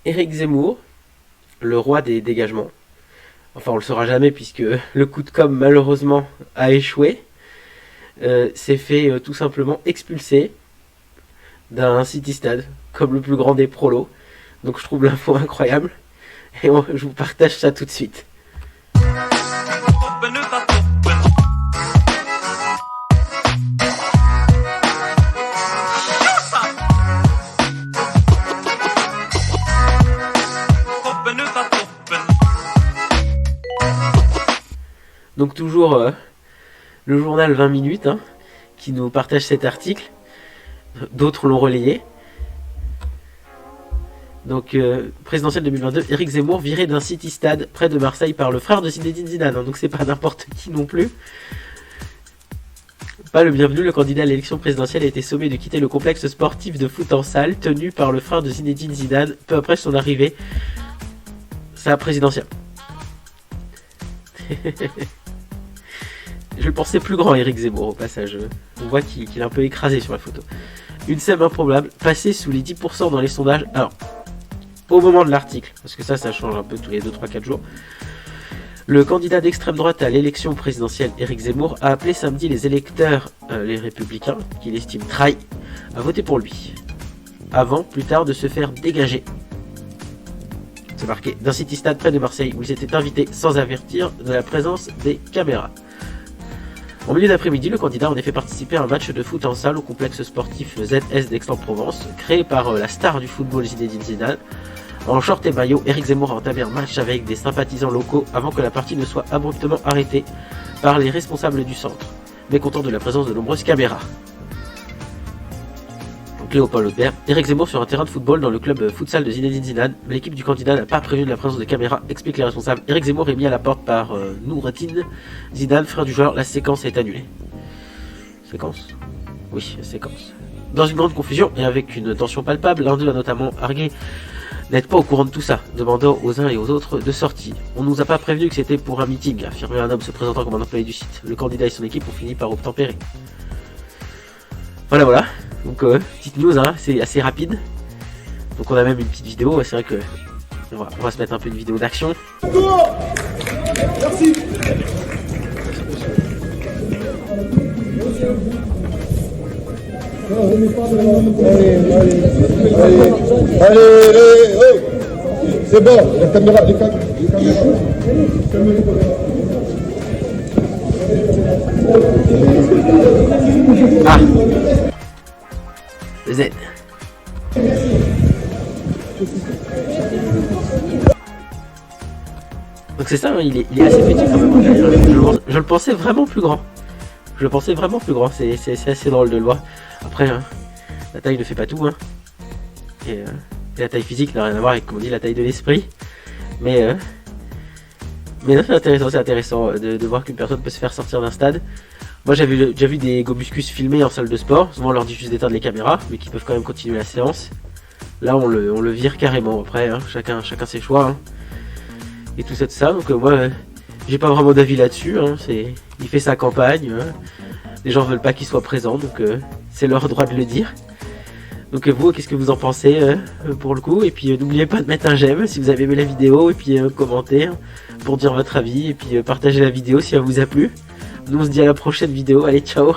Éric Zemmour, le roi des dégagements. Enfin, on le saura jamais puisque le coup de com' malheureusement a échoué. S'est fait tout simplement expulser d'un city stade comme le plus grand des prolos. Donc je trouve l'info incroyable et je vous partage ça tout de suite. Donc toujours le journal 20 minutes qui nous partage cet article. D'autres l'ont relayé. Donc présidentielle 2022, Éric Zemmour viré d'un city stade près de Marseille par le frère de Zinedine Zidane. Donc c'est pas n'importe qui non plus. Pas le bienvenu, le candidat à l'élection présidentielle a été sommé de quitter le complexe sportif de foot en salle tenu par le frère de Zinedine Zidane peu après son arrivée sa présidentielle. Je le pensais plus grand, Éric Zemmour, au passage. On voit qu'il est un peu écrasé sur la photo. Une scène improbable, passée sous les 10% dans les sondages. Alors, au moment de l'article, parce que ça change un peu tous les 2, 3, 4 jours, le candidat d'extrême droite à l'élection présidentielle, Éric Zemmour, a appelé samedi les électeurs, les républicains, qu'il estime trahis, à voter pour lui. Avant, plus tard, de se faire dégager. C'est marqué, d'un city stade près de Marseille, où il s'était invité sans avertir de la présence des caméras. En milieu d'après-midi, le candidat a en effet participé à un match de foot en salle au complexe sportif ZS d'Aix-en-Provence, créé par la star du football Zinedine Zidane. En short et maillot, Éric Zemmour a entamé un match avec des sympathisants locaux avant que la partie ne soit abruptement arrêtée par les responsables du centre, mécontents de la présence de nombreuses caméras. Donc Léopold Audebert, Éric Zemmour sur un terrain de football dans le club futsal de Zinedine Zidane, mais l'équipe du candidat n'a pas prévu de la présence de caméras, expliquent les responsables. Éric Zemmour est mis à la porte par Noureddine Zidane, frère du joueur, la séquence est annulée. Séquence ? Oui, séquence. Dans une grande confusion et avec une tension palpable, l'un d'eux a notamment argué n'être pas au courant de tout ça, demandant aux uns et aux autres de sortie. On nous a pas prévenu que c'était pour un meeting, a affirmé un homme se présentant comme un employé du site. Le candidat et son équipe ont fini par obtempérer. Voilà. Donc petite news, c'est assez rapide. Donc on a même une petite vidéo, c'est vrai que on va se mettre un peu une vidéo d'action. Merci. Allez, oh. C'est bon, la caméra, les caméras. Ah, Z. Donc c'est ça, il est assez petit quand même. Je le pensais vraiment plus grand. C'est assez drôle de le voir. Après, la taille ne fait pas tout. Et la taille physique n'a rien à voir avec, comme on dit, la taille de l'esprit. Mais non, c'est intéressant de voir qu'une personne peut se faire sortir d'un stade. Moi j'avais déjà vu des gobuscus filmés en salle de sport. Souvent on leur dit juste d'éteindre les caméras, mais qui peuvent quand même continuer la séance. Là on le vire carrément. Après, chacun ses choix. Et tout ça. Donc moi, j'ai pas vraiment d'avis là-dessus. Il fait sa campagne. Les gens veulent pas qu'il soit présent, donc c'est leur droit de le dire. Donc vous, qu'est-ce que vous en pensez pour le coup? Et puis n'oubliez pas de mettre un j'aime si vous avez aimé la vidéo, et puis commenter pour dire votre avis, et puis partagez la vidéo si elle vous a plu. Nous on se dit à la prochaine vidéo, allez ciao.